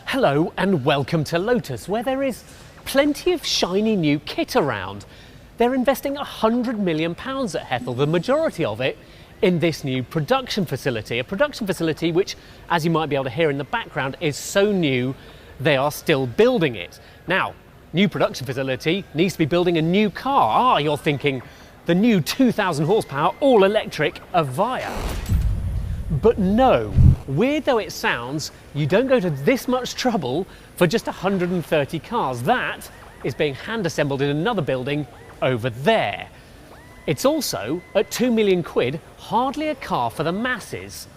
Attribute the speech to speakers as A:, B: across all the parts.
A: Hello and welcome to Lotus, where there is plenty of shiny new kit around. They're investing £100 million at Hethel, the majority of it in this new production facility. A production facility which, as you might be able to hear in the background, is so new they are still building it. Now, new production facility needs to be building a new car. You're thinking the new 2,000 horsepower all-electric Avaya. But no, weird though it sounds, you don't go to this much trouble for just 130 cars. That is being hand assembled in another building over there. It's also, at 2 million quid, hardly a car for the masses.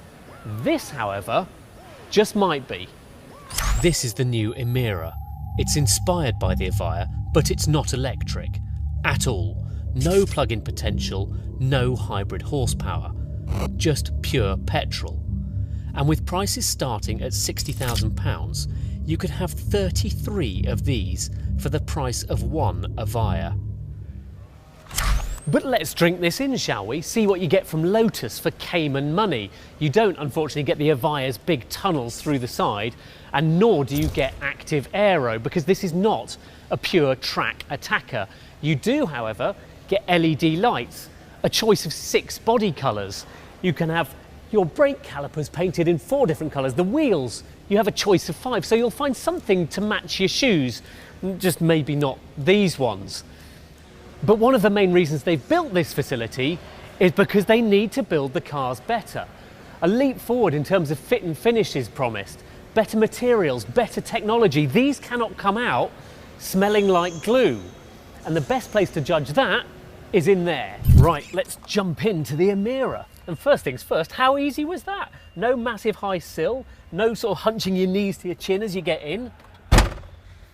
A: This, however, just might be. This is the new Mira. It's inspired by the Avaya, but it's not electric at all. No plug-in potential, no hybrid horsepower. Just pure petrol. And with prices starting at £60,000, you could have 33 of these for the price of one Avaya. But let's drink this in, shall we? See what you get from Lotus for Cayman money. You don't, unfortunately, get the Avaya's big tunnels through the side, and nor do you get active aero, because this is not a pure track attacker. You do, however, get LED lights, a choice of 6 body colours. You can have your brake calipers painted in 4 different colours. The wheels, you have a choice of 5, so you'll find something to match your shoes, just maybe not these ones. But one of the main reasons they've built this facility is because they need to build the cars better. A leap forward in terms of fit and finish is promised. Better materials, better technology. These cannot come out smelling like glue. And the best place to judge that is in there. Right, let's jump into the Mira. And first things first, how easy was that? No massive high sill, no sort of hunching your knees to your chin as you get in.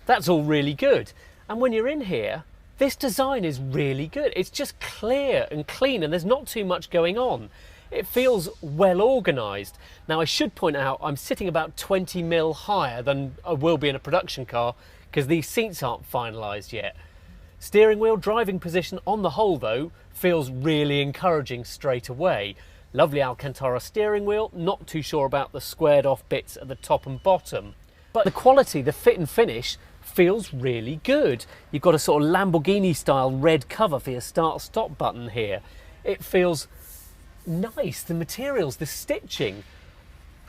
A: That's all really good. And when you're in here, this design is really good. It's just clear and clean, and there's not too much going on. It feels well organised. Now, I should point out I'm sitting about 20 mil higher than I will be in a production car because these seats aren't finalised yet. Steering wheel driving position on the whole though feels really encouraging straight away. Lovely Alcantara steering wheel, not too sure about the squared off bits at the top and bottom. But the quality, the fit and finish feels really good. You've got a sort of Lamborghini style red cover for your start stop button here. It feels nice, the materials, the stitching,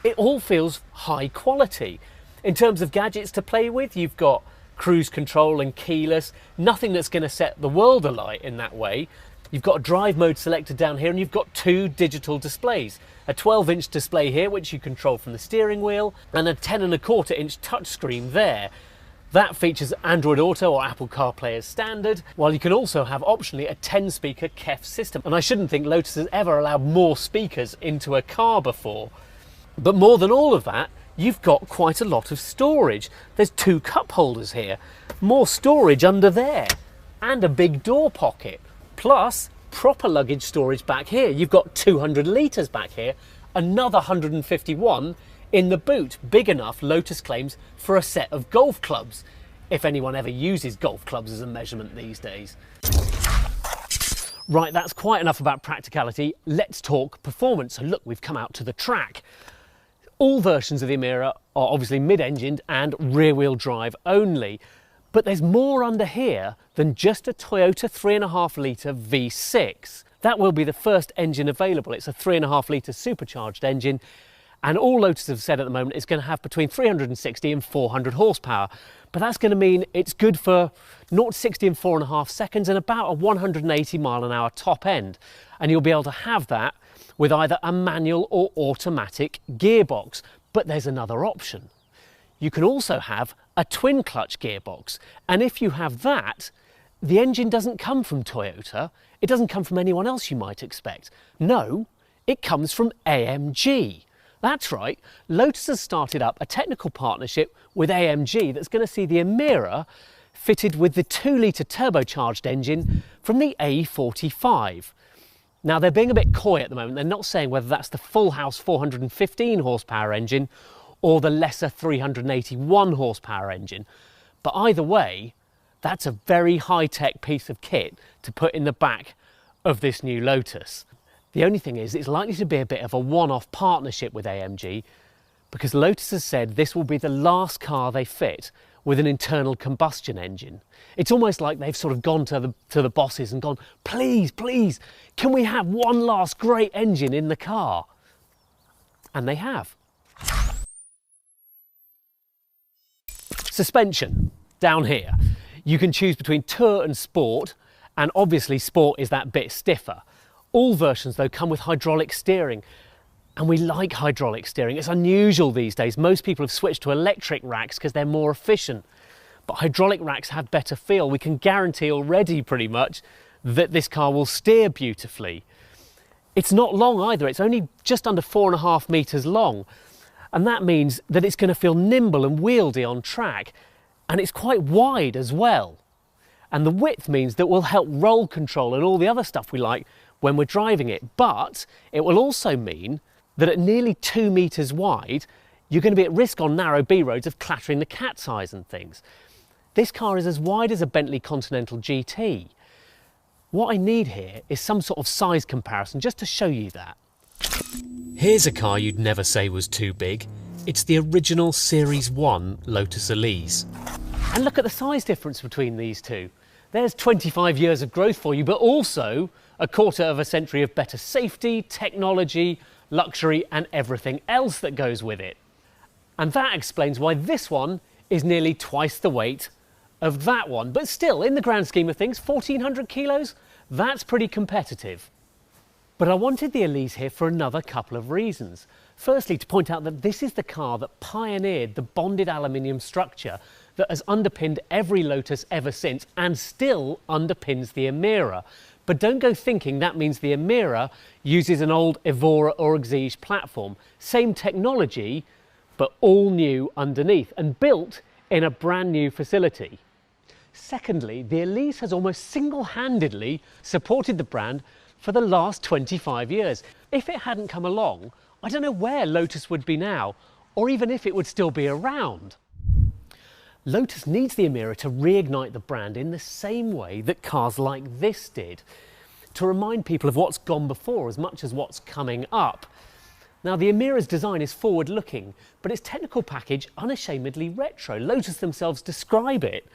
A: it all feels high quality. In terms of gadgets to play with, you've got cruise control and keyless, nothing that's going to set the world alight in that way. You've got a drive mode selector down here, and you've got 2 digital displays. A 12-inch display here, which you control from the steering wheel, and a 10.25-inch touchscreen there. That features Android Auto or Apple CarPlay as standard, while you can also have optionally a 10-speaker KEF system. And I shouldn't think Lotus has ever allowed more speakers into a car before. But more than all of that, you've got quite a lot of storage. There's 2 cup holders here, more storage under there, and a big door pocket. Plus, proper luggage storage back here. You've got 200 litres back here, another 151 in the boot. Big enough, Lotus claims, for a set of golf clubs, if anyone ever uses golf clubs as a measurement these days. Right, that's quite enough about practicality. Let's talk performance. So look, we've come out to the track. All versions of the Mira are obviously mid-engined and rear-wheel drive only, but there's more under here than just a Toyota 3.5 litre V6. That will be the first engine available. It's a 3.5 litre supercharged engine, and all Lotus have said at the moment is going to have between 360 and 400 horsepower. But that's going to mean it's good for 0 to 60 in 4.5 seconds and about a 180 mile an hour top end. And you'll be able to have that with either a manual or automatic gearbox. But there's another option. You can also have a twin clutch gearbox. And if you have that, the engine doesn't come from Toyota. It doesn't come from anyone else you might expect. No, it comes from AMG. That's right, Lotus has started up a technical partnership with AMG that's going to see the Mira fitted with the 2 litre turbocharged engine from the A45. Now, they're being a bit coy at the moment. They're not saying whether that's the full house 415 horsepower engine or the lesser 381 horsepower engine. But either way, that's a very high-tech piece of kit to put in the back of this new Lotus. The only thing is, it's likely to be a bit of a one-off partnership with AMG because Lotus has said this will be the last car they fit with an internal combustion engine. It's almost like they've sort of gone to the bosses and gone, please, please, can we have one last great engine in the car? And they have. Suspension, down here. You can choose between Tour and Sport, and obviously Sport is that bit stiffer. All versions though come with hydraulic steering, and we like hydraulic steering. It's unusual these days. Most people have switched to electric racks because they're more efficient, but hydraulic racks have better feel. We can guarantee already pretty much that this car will steer beautifully. It's not long either. It's only just under 4.5 meters long, and that means that it's going to feel nimble and wieldy on track, and it's quite wide as well. And the width means that will help roll control and all the other stuff we like when we're driving it. But it will also mean that at nearly 2 meters wide, you're going to be at risk on narrow B roads of clattering the cat's eyes and things. This car is as wide as a Bentley Continental GT. What I need here is some sort of size comparison just to show you that. Here's a car you'd never say was too big. It's the original Series 1 Lotus Elise. And look at the size difference between these two. There's 25 years of growth for you, but also a quarter of a century of better safety, technology, luxury and everything else that goes with it. And that explains why this one is nearly twice the weight of that one. But still, in the grand scheme of things, 1,400 kilos, that's pretty competitive. But I wanted the Elise here for another couple of reasons. Firstly, to point out that this is the car that pioneered the bonded aluminium structure that has underpinned every Lotus ever since and still underpins the Mira. But don't go thinking that means the Mira uses an old Evora or Exige platform. Same technology, but all new underneath and built in a brand new facility. Secondly, the Elise has almost single-handedly supported the brand for the last 25 years. If it hadn't come along, I don't know where Lotus would be now, or even if it would still be around. Lotus needs the Mira to reignite the brand in the same way that cars like this did, to remind people of what's gone before as much as what's coming up. Now, the Mira's design is forward-looking, but its technical package unashamedly retro. Lotus themselves describe it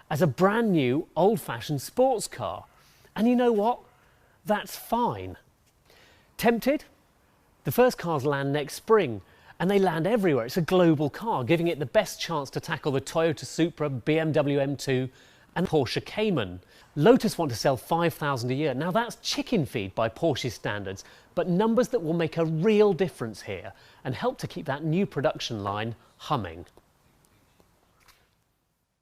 A: as a brand new, old-fashioned sports car. And you know what? That's fine. Tempted? The first cars land next spring, and they land everywhere. It's a global car, giving it the best chance to tackle the Toyota Supra, BMW M2 and Porsche Cayman. Lotus want to sell 5,000 a year. Now that's chicken feed by Porsche's standards, but numbers that will make a real difference here and help to keep that new production line humming.